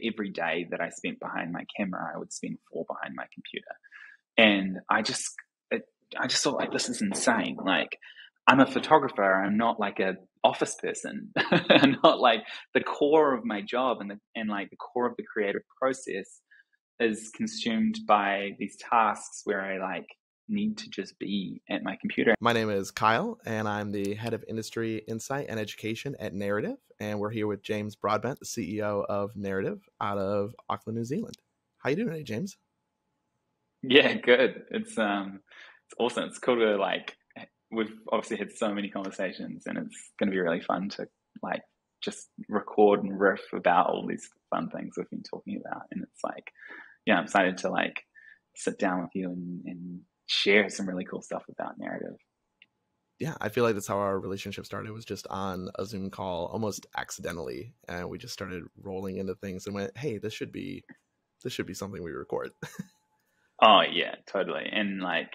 every day that I spent behind my camera, I would spend 4 behind my computer. And I just thought, like, this is insane. Like, I'm a photographer. I'm not like a office person. I'm not like the core of my job and like the core of the creative process is consumed by these tasks where I like need to just be at my computer. My name is Kyle, and I'm the head of industry insight and education at Narrative. And we're here with James Broadbent, the CEO of Narrative out of Auckland, New Zealand. How you doing today, James? Yeah, good. It's awesome. It's cool to like, we've obviously had so many conversations, and it's going to be really fun to like just record and riff about all these fun things we've been talking about. And it's like, yeah, I'm excited to like sit down with you and share some really cool stuff about Narrative. Yeah, I feel like that's how our relationship started, was just on a Zoom call almost accidentally. And we just started rolling into things and went, hey, this should be something we record. Oh yeah, totally. And like,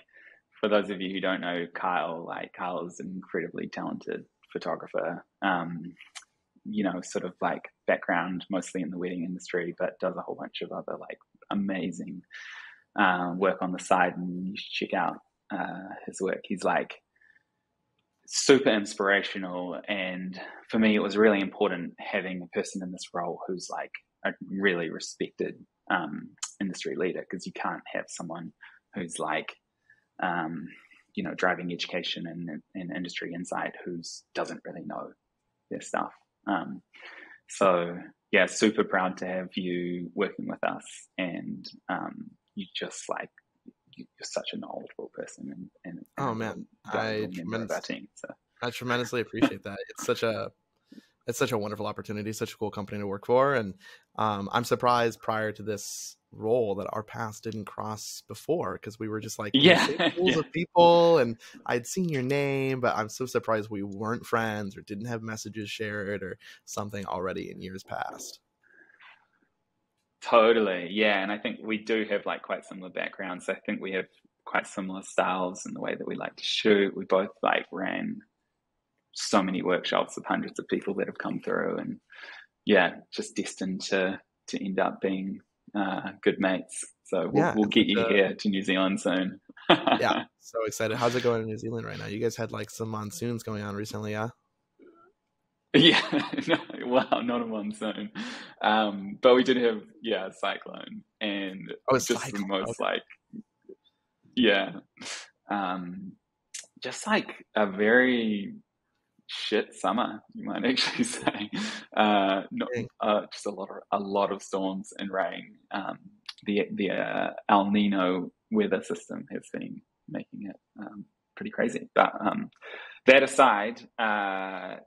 for those of you who don't know Kyle, like Kyle is an incredibly talented photographer. Sort of like background mostly in the wedding industry, but does a whole bunch of other like amazing work on the side, and you should check out his work. He's like super inspirational, and for me it was really important having a person in this role who's like a really respected industry leader, because you can't have someone who's like driving education and industry insight who doesn't really know their stuff. So yeah, super proud to have you working with us, and you just like, you're such a knowledgeable person, and Oh man, I tremendously appreciate that. It's such a wonderful opportunity, such a cool company to work for. And I'm surprised prior to this role that our paths didn't cross before, because we were just like pools of people, and I'd seen your name, but I'm so surprised we weren't friends or didn't have messages shared or something already in years past. Totally. Yeah. And I think we do have like quite similar backgrounds. I think we have quite similar styles in the way that we like to shoot. We both like ran so many workshops with hundreds of people that have come through, and yeah, just destined to end up being good mates. So we'll get you here to New Zealand soon. Yeah, so excited. How's it going in New Zealand right now? You guys had like some monsoons going on recently, yeah? Yeah, no, well, not a monsoon, but we did have a cyclone, and the most like just like a very shit summer, you might actually say. Just a lot of storms and rain. The El Nino weather system has been making it pretty crazy, but that aside,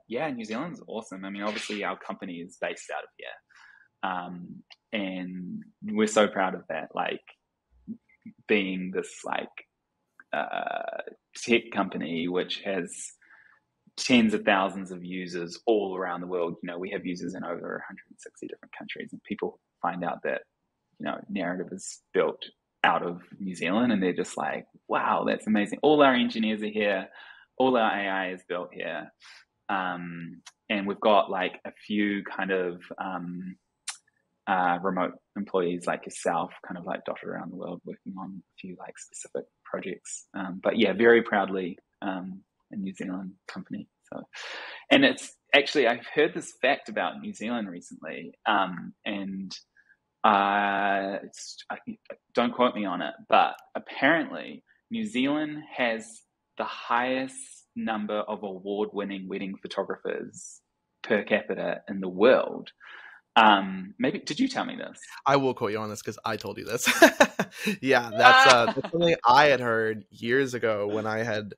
New Zealand's awesome. I mean, obviously our company is based out of here, and we're so proud of that. Like, being this like tech company which has tens of thousands of users all around the world. We have users in over 160 different countries, and people find out that Narrative is built out of New Zealand, and they're just like, wow, that's amazing. All our engineers are here, all our AI is built here, and we've got like a few kind of remote employees like yourself kind of like dotted around the world working on a few like specific projects, but yeah, very proudly a New Zealand company. So, and it's actually, I've heard this fact about New Zealand recently, and don't quote me on it, but apparently New Zealand has the highest number of award-winning wedding photographers per capita in the world. Maybe did you tell me this? I will quote you on this because I told you this. Yeah, that's something I had heard years ago when I had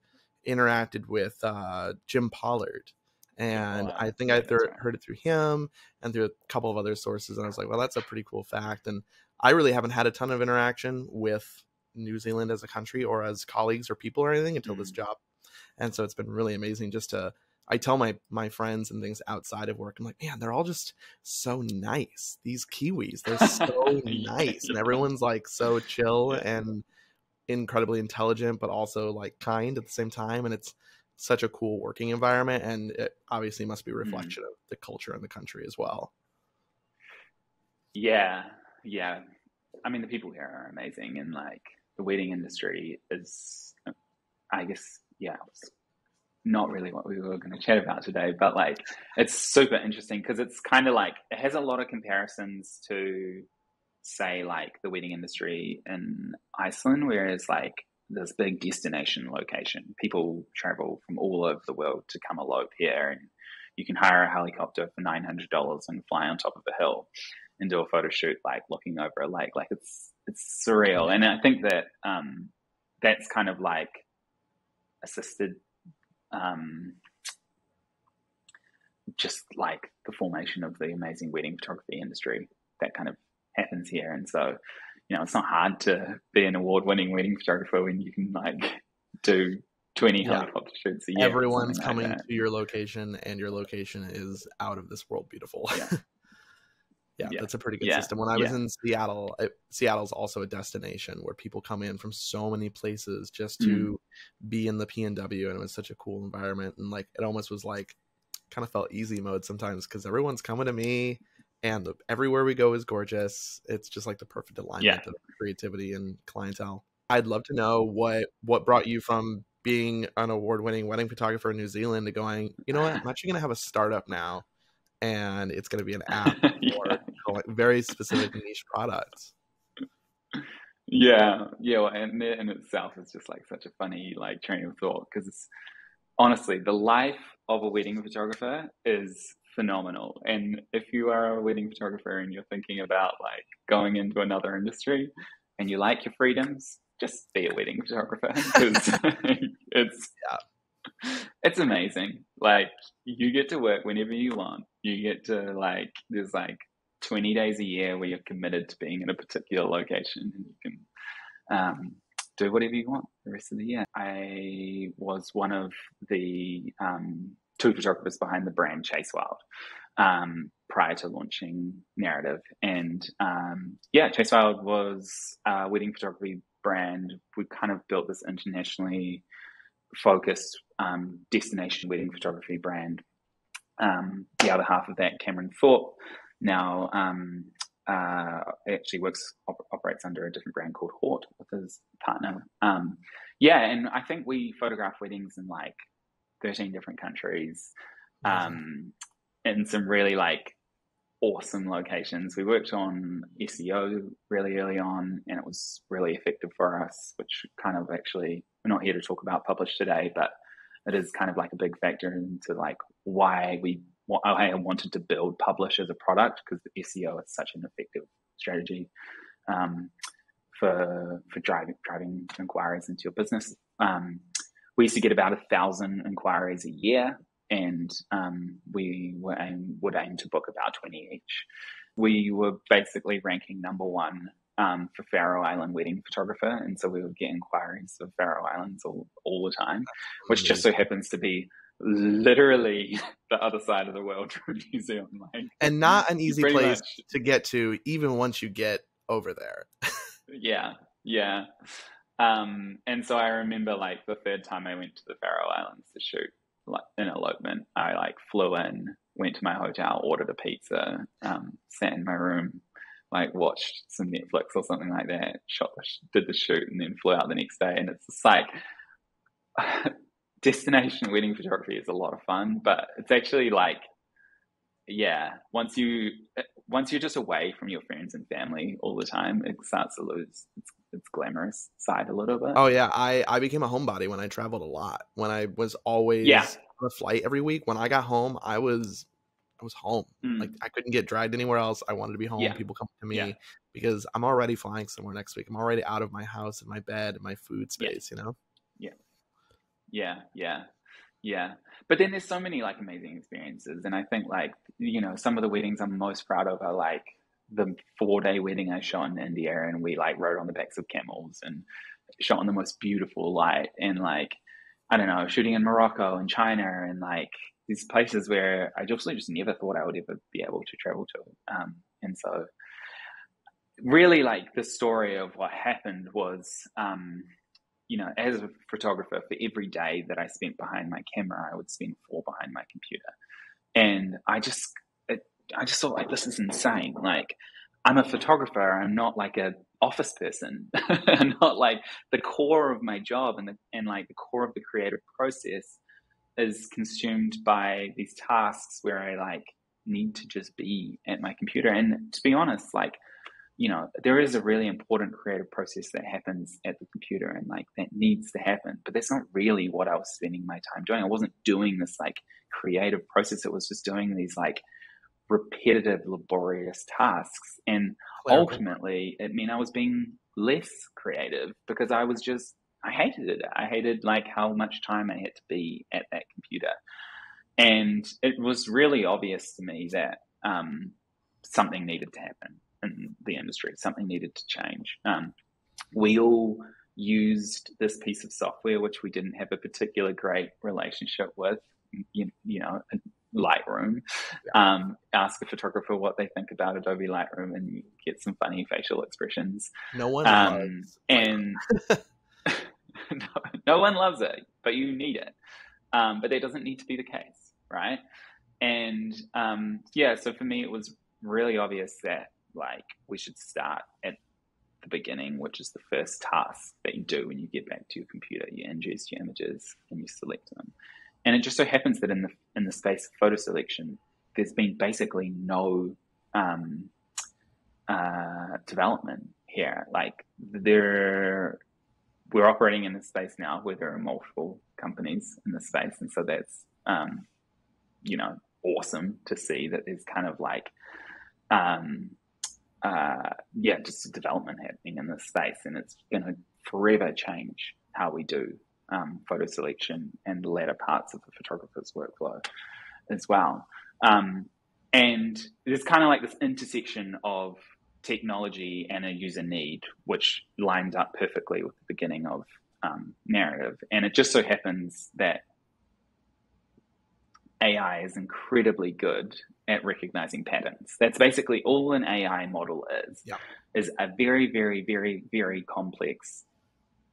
interacted with Jim Pollard, and I think I heard it through him and through a couple of other sources, and I was like, well, that's a pretty cool fact. And I really haven't had a ton of interaction with New Zealand as a country or as colleagues or people or anything until this job, and so it's been really amazing just to. I tell my friends and things outside of work, I'm like, man, they're all just so nice. These Kiwis, they're so nice. And everyone's like so chill and incredibly intelligent, but also like kind at the same time. And it's such a cool working environment. And it obviously must be a reflection of the culture in the country as well. Yeah, yeah. I mean, the people here are amazing, and like the wedding industry is, I guess, yeah, it's not really what we were going to chat about today, but like it's super interesting because it's kind of like it has a lot of comparisons to, say, like the wedding industry in Iceland, whereas like this big destination location, people travel from all over the world to come elope here, and you can hire a helicopter for $900 and fly on top of a hill and do a photo shoot, like looking over a lake. Like it's surreal, and I think that that's kind of like assisted um, just like the formation of the amazing wedding photography industry that kind of happens here. And so, it's not hard to be an award-winning wedding photographer when you can like do 20 Yeah. helicopter shoots a year. Everyone's Like coming that. to your location, and your location is out of this world beautiful. Yeah, that's a pretty good system. When I was in Seattle, Seattle's also a destination where people come in from so many places just to be in the PNW, and it was such a cool environment. And like it almost was like kind of felt easy mode sometimes because everyone's coming to me, and everywhere we go is gorgeous. It's just like the perfect alignment of creativity and clientele. I'd love to know what brought you from being an award-winning wedding photographer in New Zealand to going, you know what, I'm actually going to have a startup now, and it's going to be an app for very specific niche products. Yeah. Well, and that in itself is just like such a funny like train of thought because honestly, the life of a wedding photographer is phenomenal. And if you are a wedding photographer and you're thinking about like going into another industry and you like your freedoms, just be a wedding photographer because it's amazing. Like you get to work whenever you want. You get to like there's like 20 days a year where you're committed to being in a particular location, and you can do whatever you want the rest of the year. I was one of the two photographers behind the brand Chase Wild prior to launching Narrative. And Chase Wild was a wedding photography brand. We kind of built this internationally focused destination wedding photography brand. The other half of that, Cameron Thorpe, now actually operates under a different brand called Hort with his partner. And I think we photograph weddings in like 13 different countries, in some really like awesome locations. We worked on SEO really early on, and it was really effective for us, which kind of actually, we're not here to talk about Publish today, but it is kind of like a big factor into like why I wanted to build Publish as a product, because the SEO is such an effective strategy for driving inquiries into your business. We used to get about 1,000 inquiries a year, and we would aim to book about 20 each. We were basically ranking number one for Faroe Island wedding photographer, and so we would get inquiries for Faroe Islands all the time, which just so happens to be literally the other side of the world from New Zealand, like, and not an easy place much to get to, even once you get over there. Yeah. And so I remember like the third time I went to the Faroe Islands to shoot like an elopement, I like flew in, went to my hotel, ordered a pizza, sat in my room, like watched some Netflix or something like that, did the shoot, and then flew out the next day. And it's just like destination wedding photography is a lot of fun, but it's actually like, once you're just away from your friends and family all the time, it starts to lose its glamorous side a little bit. Oh yeah, I became a homebody when I traveled a lot. When I was always on a flight every week, when I got home, I was home. Like I couldn't get dragged anywhere else. I wanted to be home. People come to me because I'm already flying somewhere next week. I'm already out of my house and my bed and my food space, you know? Yeah. But then there's so many like amazing experiences. And I think like, some of the weddings I'm most proud of are like the 4-day wedding I shot in India, and we like rode on the backs of camels and shot in the most beautiful light, and like, I don't know, shooting in Morocco and China and like these places where I just never thought I would ever be able to travel to. And so really like the story of what happened was, as a photographer, for every day that I spent behind my camera, I would spend 4 behind my computer. And I just thought like, this is insane. Like I'm a photographer. I'm not like a office person. I'm not like the core of my job and like the core of the creative process is consumed by these tasks where I like need to just be at my computer. And to be honest, like, you know, there is a really important creative process that happens at the computer and like that needs to happen, but that's not really what I was spending my time doing. I wasn't doing this like creative process. It was just doing these like repetitive, laborious tasks. And ultimately, it meant I was being less creative because I hated it. I hated like how much time I had to be at that computer. And it was really obvious to me that something needed to happen in the industry. Something needed to change. We all used this piece of software, which we didn't have a particular great relationship with, you know, Lightroom. Ask a photographer what they think about Adobe Lightroom and you get some funny facial expressions. No one loves and no one loves it, but you need it. But that doesn't need to be the case, right? And so for me, it was really obvious that like we should start at the beginning, which is the first task that you do when you get back to your computer. You ingest your images and you select them. And it just so happens that in the space of photo selection, there's been basically no development here. Like we're operating in this space now where there are multiple companies in the space, and so that's you know, awesome to see that there's kind of like just a development happening in this space, and it's going to forever change how we do photo selection and the latter parts of the photographer's workflow as well. And there's kind of like this intersection of technology and a user need, which lined up perfectly with the beginning of narrative. And it just so happens that AI is incredibly good at recognizing patterns. That's basically all an AI model is a very, very, very, very complex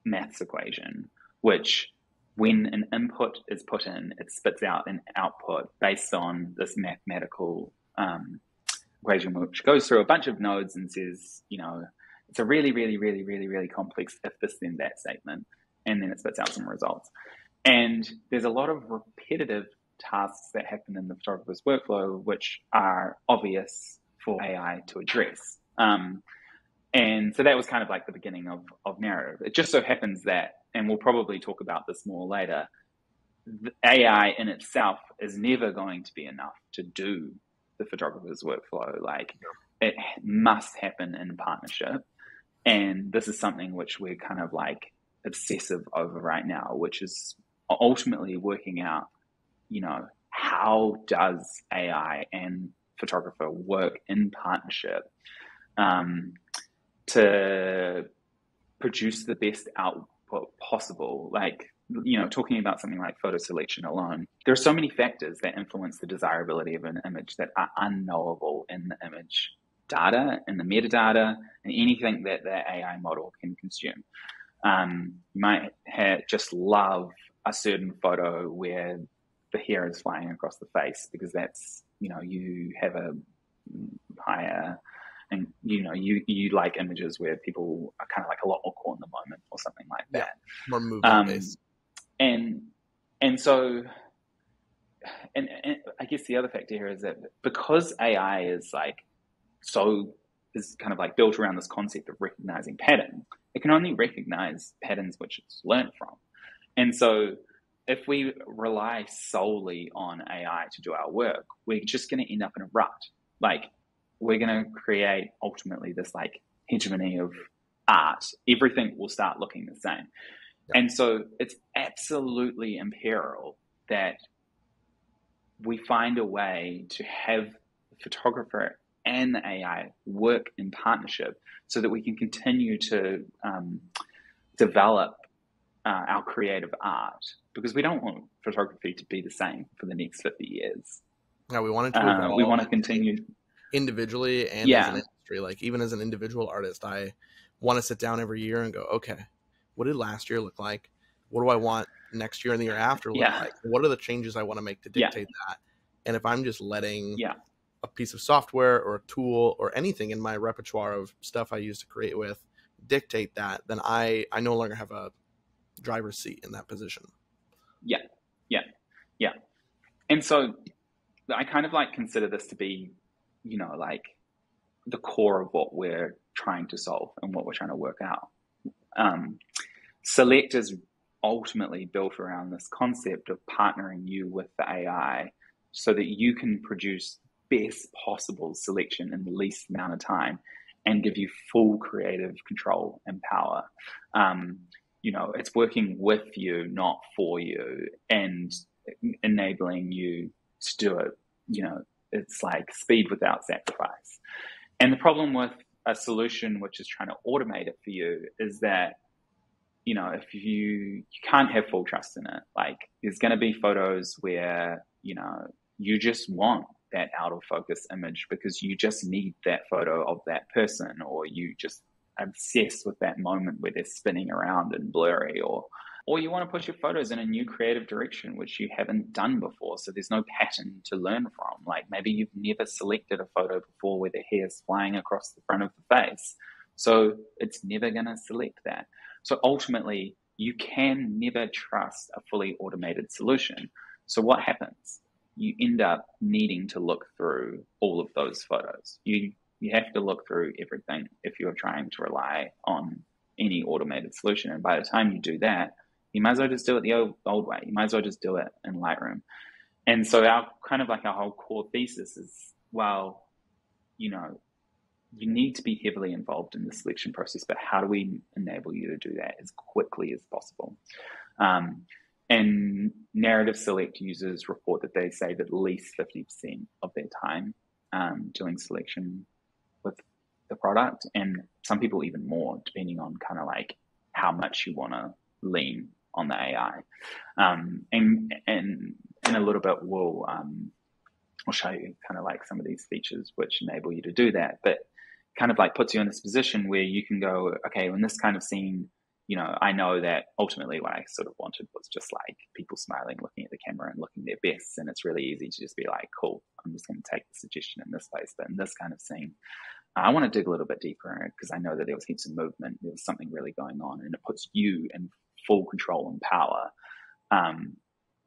maths equation, which when an input is put in, it spits out an output based on this mathematical equation, which goes through a bunch of nodes and says, you know, it's a really, really, really, really, really complex if this, then that statement, and then it spits out some results. And there's a lot of repetitive tasks that happen in the photographer's workflow, which are obvious for AI to address. And so that was kind of like the beginning of narrative. It just so happens that, and we'll probably talk about this more later, the AI in itself is never going to be enough to do the photographer's workflow. Like it must happen in partnership. And this is something which we're kind of like obsessive over right now, which is ultimately working out, you know, how does AI and photographer work in partnership to produce the best output possible. Like, you know, talking about something like photo selection alone, there are so many factors that influence the desirability of an image that are unknowable in the image data and the metadata and anything that the AI model can consume. You might just love a certain photo where the hair is flying across the face because that's, you know, you have a higher, and you know, you like images where people are kind of like a lot more caught in the moment or something like that. More movement based. And so I guess the other factor here is that because AI is kind of like built around this concept of recognizing patterns, it can only recognize patterns which it's learned from. And so if we rely solely on AI to do our work, we're just going to end up in a rut. Like, we're going to create ultimately this like hegemony of art. Everything will start looking the same. Yeah. And so it's absolutely imperative that we find a way to have the photographer and the AI work in partnership so that we can continue to develop our creative art, because we don't want photography to be the same for the next 50 years. No, we want it to evolve. We want to continue individually and as an industry. Like, even as an individual artist, I want to sit down every year and go, okay, what did last year look like? What do I want next year and the year after look like? What are the changes I want to make to dictate that? And if I'm just letting a piece of software or a tool or anything in my repertoire of stuff I use to create with dictate that, then I no longer have a driver's seat in that position. Yeah, yeah, yeah. And so I kind of like consider this to be, like the core of what we're trying to solve and what we're trying to work out. Select is ultimately built around this concept of partnering you with the AI so that you can produce best possible selection in the least amount of time and give you full creative control and power. It's working with you, not for you, and enabling you to do it. It's like speed without sacrifice. And the problem with a solution which is trying to automate it for you is that, if you can't have full trust in it. Like, there's going to be photos where, you just want that out of focus image because you just need that photo of that person, or you just obsessed with that moment where they're spinning around and blurry, or you want to push your photos in a new creative direction, which you haven't done before. So there's no pattern to learn from. Like, maybe you've never selected a photo before where the hair's flying across the front of the face. So it's never going to select that. So ultimately, you can never trust a fully automated solution. So what happens? You end up needing to look through all of those photos. You have to look through everything if you're trying to rely on any automated solution. And by the time you do that, you might as well just do it the old way. You might as well just do it in Lightroom. And so our whole core thesis is, well, you need to be heavily involved in the selection process, but how do we enable you to do that as quickly as possible? And Narrative Select users report that they save at least 50% of their time doing selection with the product, and some people even more, depending on kind of like how much you want to lean on the AI. And in a little bit, I'll show you kind of like some of these features which enable you to do that, but kind of like puts you in this position where you can go, okay, in this kind of scene, I know that ultimately what I sort of wanted was just like people smiling, looking at the camera and looking their best. And it's really easy to just be like, cool, I'm just going to take the suggestion in this place. But in this kind of scene, I want to dig a little bit deeper in it because I know that there was heaps of movement. There was something really going on, and it puts you in full control and power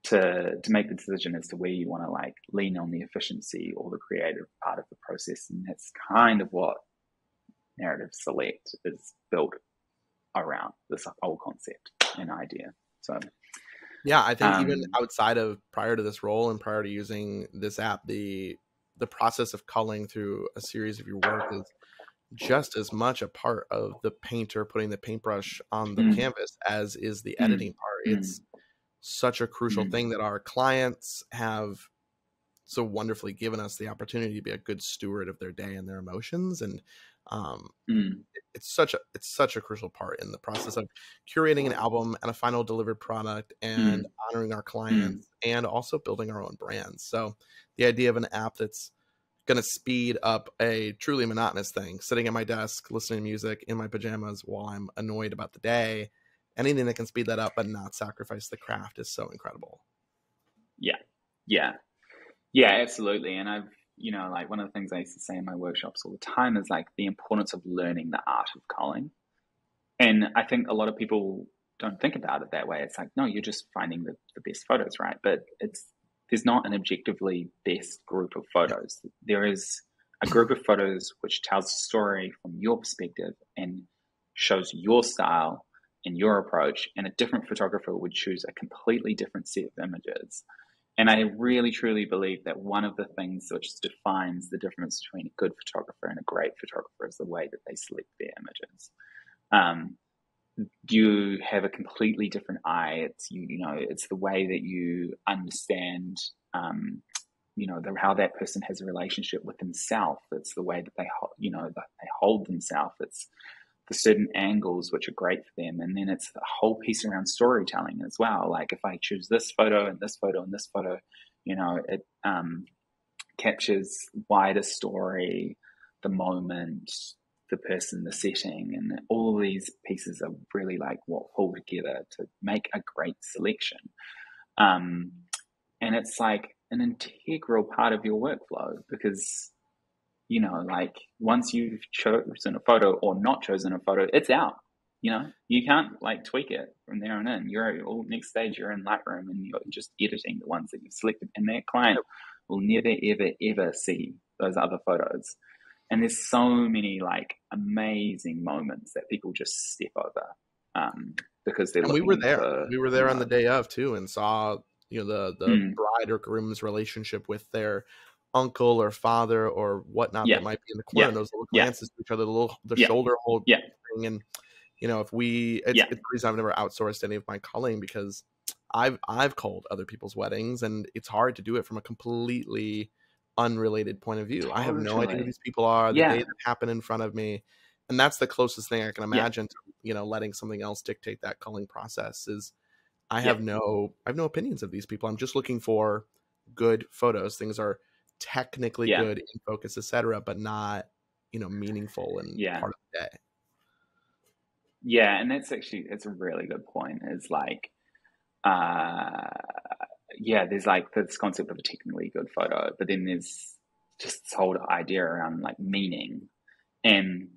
to make the decision as to where you want to like lean on the efficiency or the creative part of the process. And that's kind of what Narrative Select is built around, this whole concept and idea. So yeah, I think even outside of prior to this role and prior to using this app, the process of culling through a series of your work is just as much a part of the painter putting the paintbrush on the canvas as is the editing part. It's such a crucial thing that our clients have so wonderfully given us the opportunity to be a good steward of their day and their emotions. And it's such a crucial part in the process of curating an album and a final delivered product and honoring our clients and also building our own brands. So the idea of an app that's going to speed up a truly monotonous thing, sitting at my desk, listening to music in my pajamas while I'm annoyed about the day, anything that can speed that up but not sacrifice the craft is so incredible. Yeah, absolutely. And I've, like one of the things I used to say in my workshops all the time is like the importance of learning the art of culling. And I think a lot of people don't think about it that way. It's like, no, you're just finding the best photos, right? But there's not an objectively best group of photos. There is a group of photos which tells a story from your perspective and shows your style and your approach, and a different photographer would choose a completely different set of images. And I really, truly believe that one of the things which defines the difference between a good photographer and a great photographer is the way that they select their images. You have a completely different eye. It's it's the way that you understand, how that person has a relationship with themselves. It's the way that they hold themselves. It's the certain angles which are great for them, and then it's the whole piece around storytelling as well. Like if I choose this photo and this photo and this photo, it captures wider story, the moment, the person, the setting, and all of these pieces are really like what pull together to make a great selection. And it's like an integral part of your workflow because, you know, like once you've chosen a photo or not chosen a photo, it's out. You know, you can't like tweak it from there on in. You're all next stage, you're in Lightroom and you're just editing the ones that you've selected, and that client will never, ever, ever see those other photos. And there's so many like amazing moments that people just step over because they're And looking we were there on the day of too, and saw, you know, the bride or groom's relationship with their uncle or father or whatnot that might be in the corner. And those little glances to each other, the shoulder hold thing. And you know, if we, it's the reason I've never outsourced any of my culling, because I've culled other people's weddings, and it's hard to do it from a completely unrelated point of view. Totally. I have no idea who these people are, the day that happened in front of me. And that's the closest thing I can imagine to, you know, letting something else dictate that culling process. Is I have no opinions of these people. I'm just looking for good photos. Things are technically good in focus, etc., but not, you know, meaningful and part of the day. Yeah, and it's a really good point. It's like, there's like this concept of a technically good photo, but then there's just this whole idea around like meaning and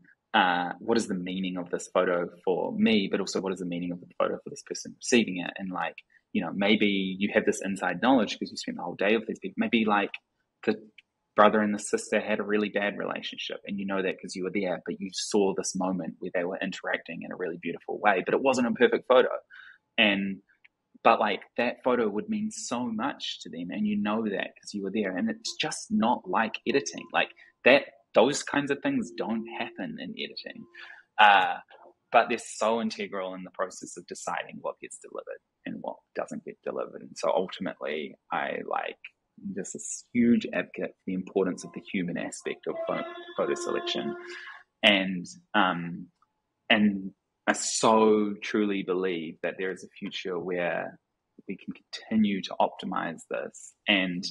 what is the meaning of this photo for me, but also what is the meaning of the photo for this person receiving it. And like, you know, maybe you have this inside knowledge because you spent the whole day with these people. Maybe like the brother and the sister had a really bad relationship, and you know that because you were there, but you saw this moment where they were interacting in a really beautiful way, but it wasn't a perfect photo. But like that photo would mean so much to them, and you know that because you were there. And it's just not like editing. Like that, those kinds of things don't happen in editing, but they're so integral in the process of deciding what gets delivered and what doesn't get delivered. And so ultimately, I like just this huge advocate for the importance of the human aspect of photo selection, and I so truly believe that there is a future where we can continue to optimize this and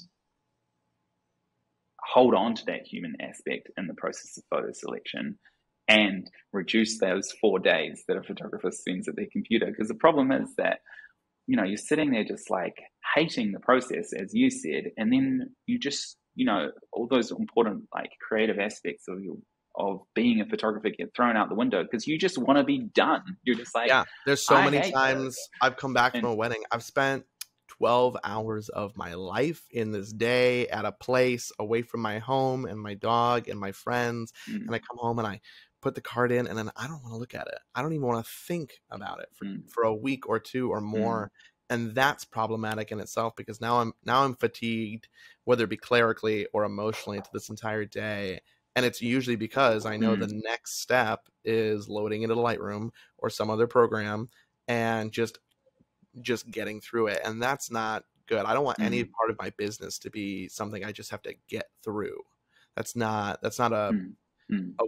hold on to that human aspect in the process of photo selection and reduce those 4 days that a photographer spends at their computer. Because the problem is that, you know, you're sitting there just like hating the process, as you said, and then you just, you know, all those important like creative aspects of being a photographer get thrown out the window because you just want to be done. You're just like, there's so many times I've come back from a wedding. I've spent 12 hours of my life in this day at a place away from my home and my dog and my friends. And I come home and I put the card in, and then I don't want to look at it. I don't even want to think about it for a week or two or more. And that's problematic in itself, because now I'm fatigued, whether it be clerically or emotionally, to this entire day. And it's usually because I know the next step is loading into Lightroom or some other program and just getting through it. And that's not good. I don't want any part of my business to be something I just have to get through. That's not a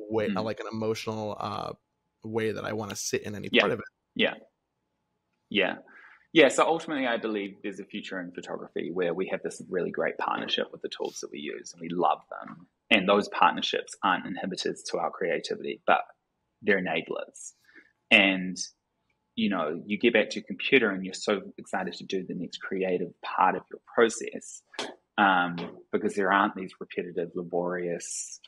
way, like an emotional way that I want to sit in any part of it. Yeah. So ultimately, I believe there's a future in photography where we have this really great partnership with the tools that we use, and we love them. And those partnerships aren't inhibitors to our creativity, but they're enablers. And, you know, you get back to your computer and you're so excited to do the next creative part of your process because there aren't these repetitive, laborious,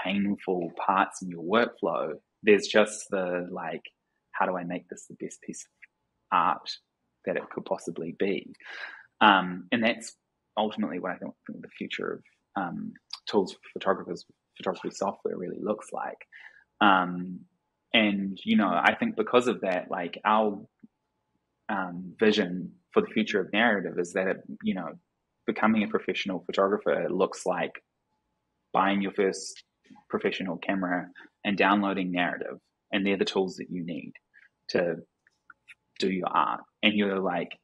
painful parts in your workflow. There's just the, like, how do I make this the best piece of art that it could possibly be? And that's ultimately what I think the future of tools for photography software really looks like. And, you know, I think because of that, like our vision for the future of narrative is that, you know, becoming a professional photographer looks like buying your first professional camera and downloading narrative. And they're the tools that you need to do your art. And you're like,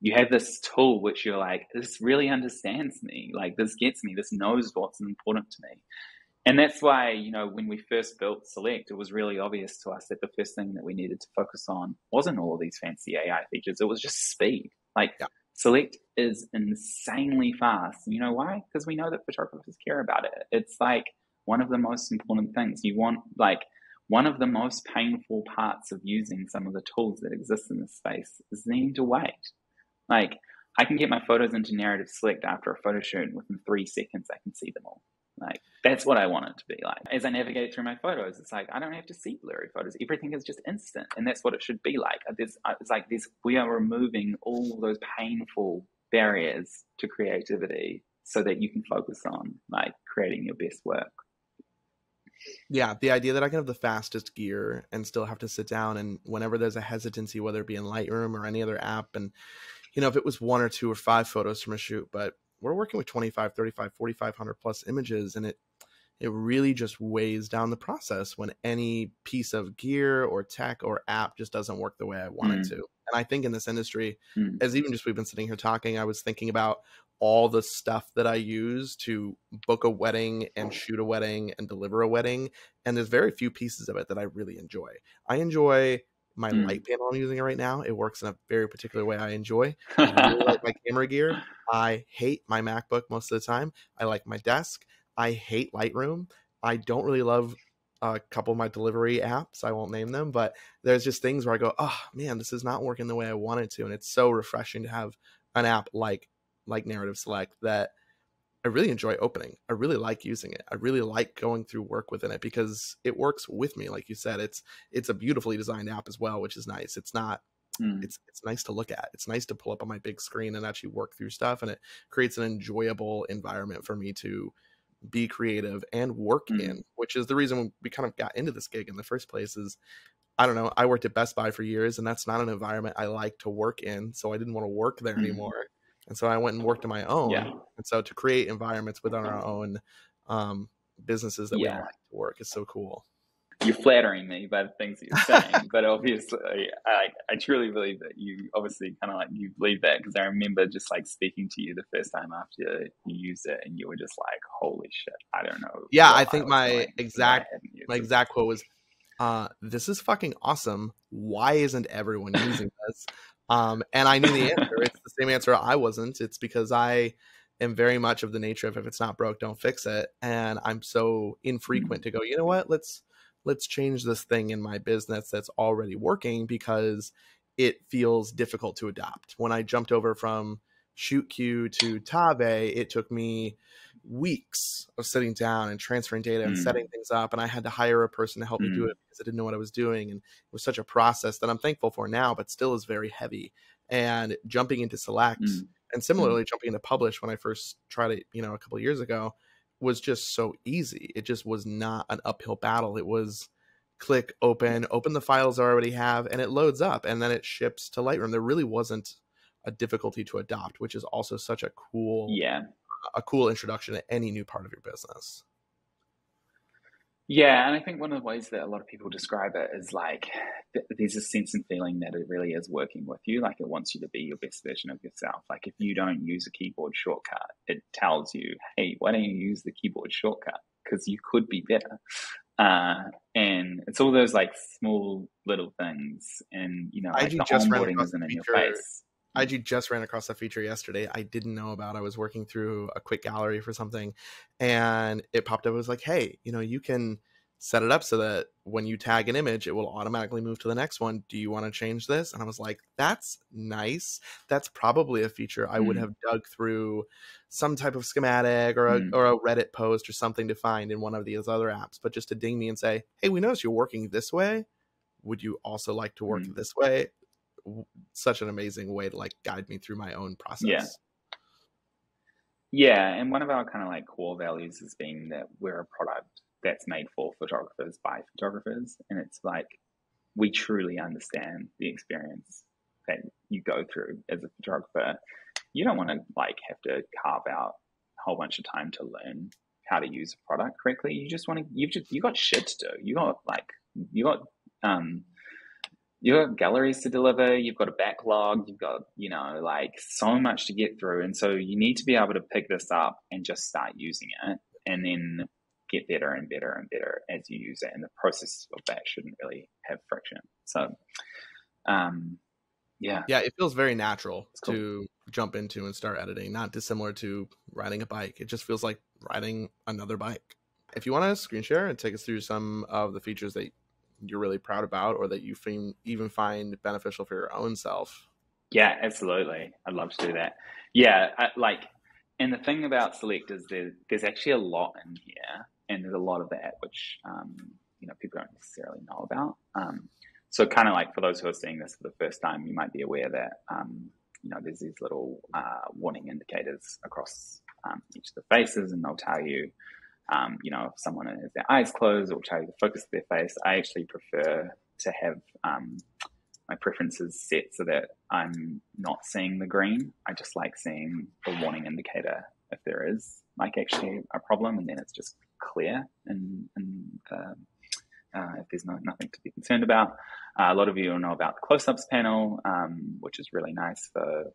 you have this tool which you're like, this really understands me. Like, this gets me. This knows what's important to me. And that's why, you know, when we first built Select, it was really obvious to us that the first thing that we needed to focus on wasn't all of these fancy AI features. It was just speed. Like, Select is insanely fast. You know why? Because we know that photographers care about it. It's like one of the most important things. You want, like, one of the most painful parts of using some of the tools that exist in this space is needing to wait. Like, I can get my photos into narrative select after a photo shoot, and within 3 seconds I can see them all. Like, that's what I want it to be like. As I navigate through my photos, it's like I don't have to see blurry photos. Everything is just instant, and that's what it should be like. It's like this: we are removing all those painful barriers to creativity so that you can focus on like creating your best work. Yeah, the idea that I can have the fastest gear and still have to sit down, and whenever there's a hesitancy, whether it be in Lightroom or any other app, and if it was 1 or 2 or 5 photos from a shoot, but we're working with 25, 35, 4,500 plus images, and it really just weighs down the process when any piece of gear or tech or app just doesn't work the way I want it to. And I think in this industry, as even just we've been sitting here talking, I was thinking about all the stuff that I use to book a wedding and shoot a wedding and deliver a wedding. And there's very few pieces of it that I really enjoy. I enjoy my light panel I'm using it right now. It works in a very particular way I enjoy. I really like my camera gear. I hate my MacBook most of the time. I like my desk. I hate Lightroom. I don't really love a couple of my delivery apps. I won't name them, but there's just things where I go, oh man, this is not working the way I want it to. And it's so refreshing to have an app like Narrative Select that I really enjoy opening. I really like using it. I really like going through work within it because it works with me. Like you said, it's a beautifully designed app as well, which is nice. It's not, it's nice to look at. It's nice to pull up on my big screen and actually work through stuff. And it creates an enjoyable environment for me to be creative and work in, which is the reason we kind of got into this gig in the first place. Is, I don't know, I worked at Best Buy for years, and that's not an environment I like to work in, so I didn't want to work there anymore, and so I went and worked on my own. And so to create environments within our own businesses that we like to work is so cool. You're flattering me by the things that you're saying, but obviously I truly believe that you obviously kind of like, you believe that, because I remember just like speaking to you the first time after you used it, and you were just like, holy shit, I don't know. Yeah, I think my exact quote was, this is fucking awesome. Why isn't everyone using this? And I knew the answer. It's the same answer I wasn't. It's because I am very much of the nature of, if it's not broke, don't fix it. And I'm so infrequent to go, you know what, let's change this thing in my business that's already working, because it feels difficult to adopt. When I jumped over from ShootQ to Tave, it took me weeks of sitting down and transferring data and setting things up, and I had to hire a person to help me do it because I didn't know what I was doing. And it was such a process that I'm thankful for now, but still is very heavy. And jumping into Select and similarly jumping into Publish when I first tried it, a couple of years ago, was just so easy. It just was not an uphill battle. It was click, open the files I already have, and it loads up, and then it ships to Lightroom. There really wasn't a difficulty to adopt, which is also such a cool introduction to any new part of your business. Yeah, and I think one of the ways that a lot of people describe it is like, there's a sense and feeling that it really is working with you. Like, it wants you to be your best version of yourself. Like, if you don't use a keyboard shortcut, it tells you, hey, why don't you use the keyboard shortcut? Because you could be better. And it's all those like small little things. And, like the onboarding isn't in your face. IG just ran across a feature yesterday I didn't know about. I was working through a quick gallery for something, and it popped up. It was like, hey, you can set it up so that when you tag an image, it will automatically move to the next one. Do you want to change this? And I was like, that's nice. That's probably a feature I would have dug through some type of schematic or a Reddit post or something to find in one of these other apps. But just to ding me and say, hey, we noticed you're working this way. Would you also like to work this way? Such an amazing way to like guide me through my own process. Yeah, and one of our kind of like core values has been that we're a product that's made for photographers by photographers, and it's like, we truly understand the experience that you go through as a photographer. You don't want to like have to carve out a whole bunch of time to learn how to use a product correctly. You just want to, you got shit to do. You got galleries to deliver, you've got a backlog, you've got, like so much to get through. And so you need to be able to pick this up and just start using it, and then get better and better and better as you use it. And the process of that shouldn't really have friction. So, yeah, it feels very natural to jump into and start editing, not dissimilar to riding a bike. It just feels like riding another bike. If you want to screen share and take us through some of the features that you're really proud about, or that you even find beneficial for your own self. Yeah, absolutely. I'd love to do that. Yeah, and the thing about Select is there's actually a lot in here, and there's a lot of that which people don't necessarily know about. So kind of like for those who are seeing this for the first time, you might be aware that there's these little warning indicators across each of the faces, and they'll tell you, if someone has their eyes closed, or tell you to focus their face. I actually prefer to have my preferences set so that I'm not seeing the green. I just like seeing the warning indicator if there is like actually a problem, and then it's just clear and if there's nothing to be concerned about. A lot of you will know about the close-ups panel, which is really nice for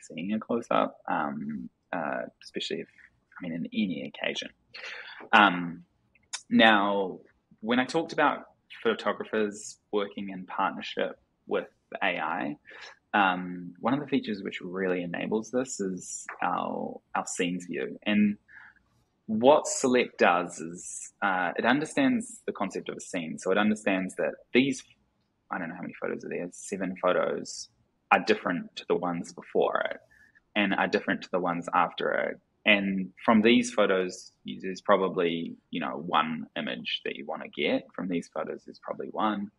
seeing a close-up, especially in any occasion. Now, when I talked about photographers working in partnership with AI, one of the features which really enables this is our scenes view. And what Select does is it understands the concept of a scene. So it understands that these, I don't know how many photos are there, 7 photos are different to the ones before it and are different to the ones after it. And from these photos, there's probably, one image that you want to get. From these photos, there's probably one,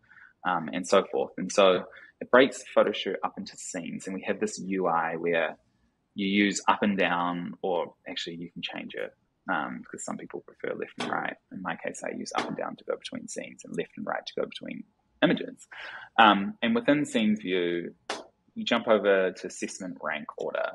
and so forth. And so it breaks the photo shoot up into scenes. And we have this UI where you use up and down, or actually you can change it because some people prefer left and right. In my case, I use up and down to go between scenes and left and right to go between images. And within scenes view, you jump over to assessment rank order.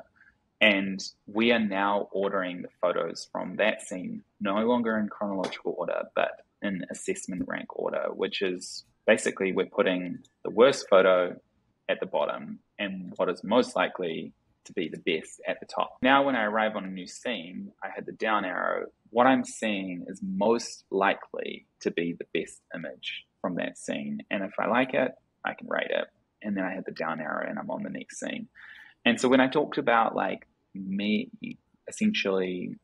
And we are now ordering the photos from that scene, no longer in chronological order, but in assessment rank order, which is basically we're putting the worst photo at the bottom and what is most likely to be the best at the top. Now, when I arrive on a new scene, I hit the down arrow. What I'm seeing is most likely to be the best image from that scene. And if I like it, I can rate it. And then I hit the down arrow and I'm on the next scene. And so when I talked about me essentially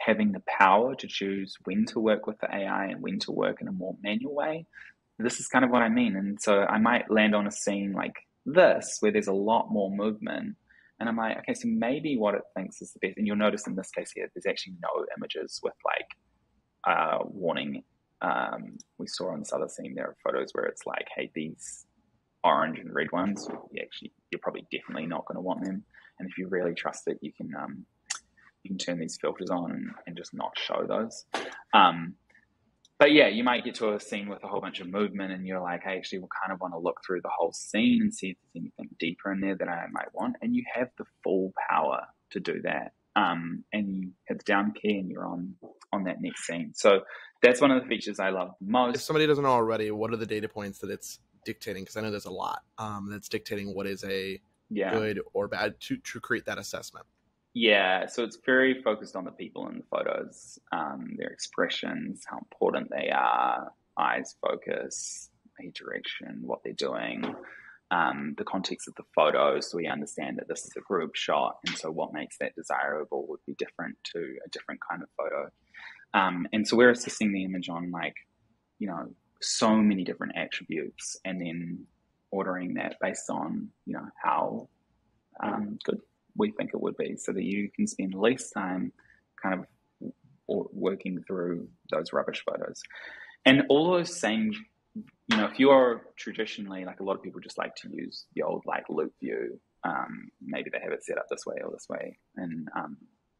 having the power to choose when to work with the AI and when to work in a more manual way, this is kind of what I mean. And so I might land on a scene like this where there's a lot more movement, and I'm like, okay, so maybe what it thinks is the best. And you'll notice in this case here there's actually no images with warning. We saw on this other scene there are photos where it's like, hey, these orange and red ones, you're probably definitely not going to want them. And if you really trust it, you can turn these filters on and just not show those. But yeah, you might get to a scene with a whole bunch of movement and you're like, I actually kind of want to look through the whole scene and see if there's anything deeper in there that I might want. And you have the full power to do that. And you hit the down key and you're on that next scene. So that's one of the features I love most. If somebody doesn't know already, what are the data points that it's dictating? Because I know there's a lot that's dictating what is a good or bad to create that assessment. Yeah, so it's very focused on the people in the photos, their expressions, how important they are, eyes focus, head direction, what they're doing, the context of the photo, so we understand that this is a group shot, and so what makes that desirable would be different to a different kind of photo. And so we're assessing the image on so many different attributes, and then ordering that based on how good we think it would be, so that you can spend less time kind of working through those rubbish photos. And all those same, if you are traditionally, a lot of people just like to use the old loop view, maybe they have it set up this way or this way in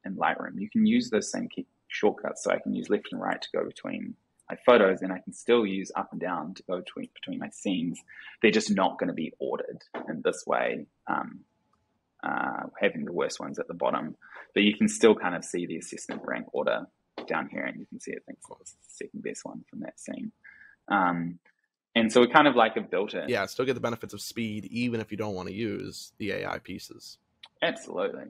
Lightroom. You can use those same key shortcuts. So I can use left and right to go between my photos, and I can still use up and down to go between my scenes. They're just not going to be ordered in this way, having the worst ones at the bottom. But you can still kind of see the assessment rank order down here, and you can see it thinks it's the second best one from that scene. And so we kind of have built it. Yeah, still get the benefits of speed, even if you don't want to use the AI pieces. Absolutely.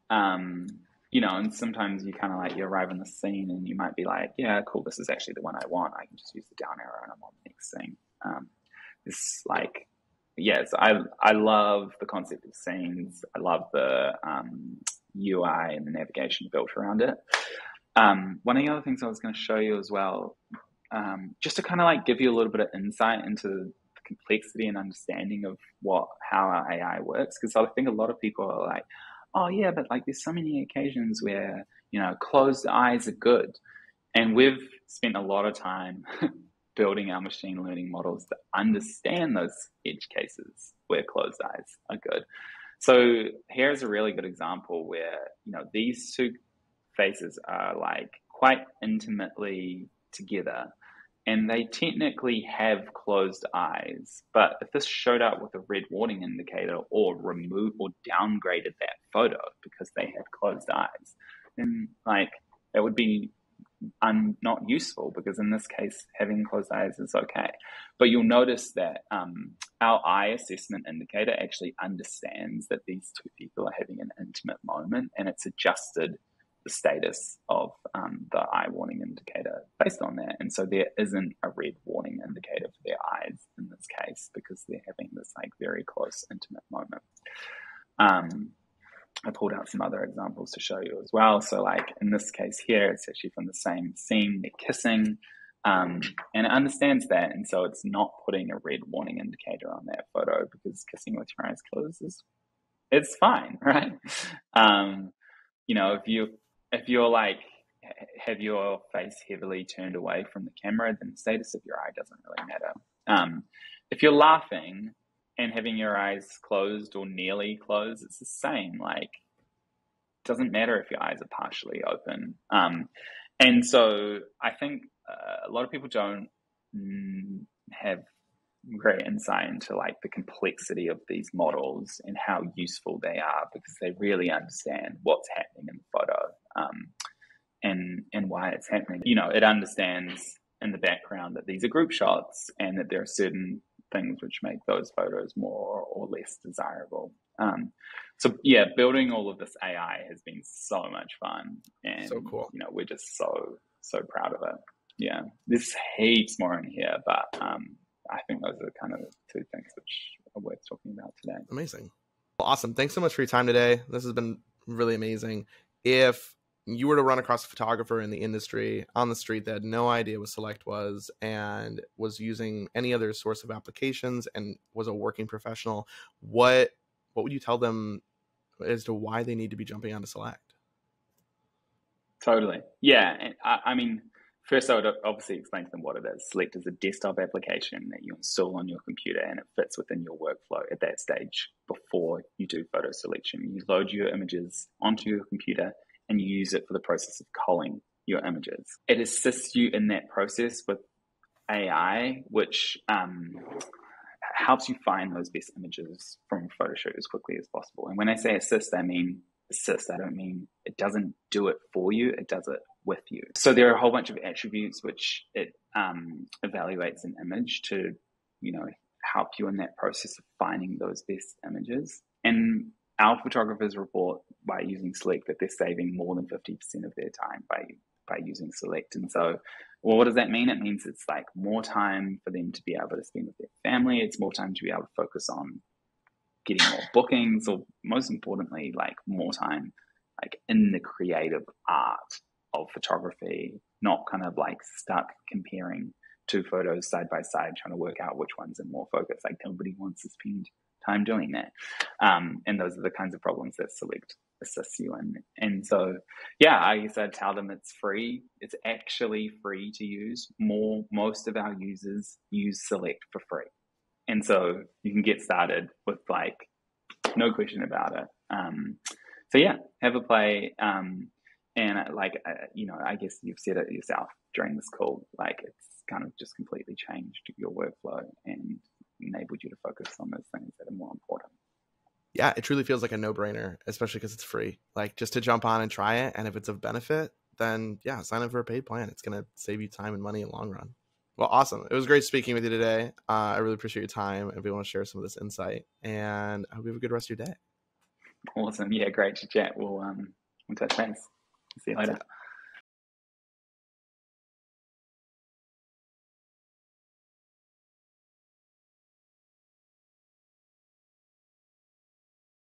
And sometimes you kind of you arrive in the scene and you might be like, yeah, cool, this is actually the one I want. I can just use the down arrow and I'm on the next scene. It's yes, I love the concept of scenes. I love the UI and the navigation built around it. One of the other things I was going to show you as well, just to kind of give you a little bit of insight into the complexity and understanding of how our AI works. Because I think a lot of people are like, oh yeah, but like there's so many occasions where, closed eyes are good. And we've spent a lot of time building our machine learning models to understand those edge cases where closed eyes are good. So here's a really good example where, these two faces are like quite intimately together, and they technically have closed eyes. But if this showed up with a red warning indicator or removed or downgraded that photo because they had closed eyes, then like that would be not useful, because in this case, having closed eyes is okay. But you'll notice that our eye assessment indicator actually understands that these two people are having an intimate moment, and it's adjusted the status of the eye warning indicator based on that. And so there isn't a red warning indicator for their eyes in this case, because they're having this like very close, intimate moment. I pulled out some other examples to show you as well. So like in this case here, it's actually from the same scene, they're kissing, and it understands that. And so it's not putting a red warning indicator on that photo, because kissing with your eyes closed it's fine, right? If you're like, have your face heavily turned away from the camera, then the status of your eye doesn't really matter. If you're laughing and having your eyes closed or nearly closed, it's the same. Like, it doesn't matter if your eyes are partially open. And so I think a lot of people don't have great insight into like the complexity of these models and how useful they are, because they really understand what's happening in the photo, and why it's happening. It understands in the background that these are group shots and that there are certain things which make those photos more or less desirable. So yeah, building all of this AI has been so much fun, and so cool. We're just so proud of it. Yeah, there's heaps more in here, but I think those are kind of the two things which are worth talking about today. Amazing. Well, awesome. Thanks so much for your time today. This has been really amazing. If you were to run across a photographer in the industry on the street that had no idea what Select was and was using any other source of applications and was a working professional, what would you tell them as to why they need to be jumping onto Select? Totally. Yeah. And I mean, first I would obviously explain to them what it is. Select is a desktop application that you install on your computer, and it fits within your workflow at that stage before you do photo selection. You load your images onto your computer and you use it for the process of culling your images. It assists you in that process with AI, which helps you find those best images from a photo shoot as quickly as possible. And when I say assist, I mean assist. I don't mean it doesn't do it for you, it does it with you. So there are a whole bunch of attributes which it evaluates an image to, help you in that process of finding those best images. And our photographers report by using Select that they're saving more than 50% of their time by using Select. And so, well, what does that mean? It means it's like more time for them to be able to spend with their family. It's more time to be able to focus on getting more bookings, or most importantly, like more time like in the creative art of photography, not kind of like stuck comparing two photos side by side, trying to work out which one's in more focus. Like nobody wants to spend time doing that. And those are the kinds of problems that Select assists you in. And so, yeah, I guess I'd tell them it's free. It's actually free to use. Most of our users use Select for free. And so you can get started with like no question about it. So yeah, have a play. And I guess you've said it yourself during this call, like it's kind of just completely changed your workflow and enabled you to focus on those things that are more important. Yeah, it truly feels like a no-brainer, especially because it's free. Like just to jump on and try it, and if it's of benefit, then yeah, sign up for a paid plan. It's going to save you time and money in the long run. Well, awesome. It was great speaking with you today. I really appreciate your time and be able to share some of this insight. And I hope you have a good rest of your day. Awesome. Yeah, great to chat. We'll touch base. See you later.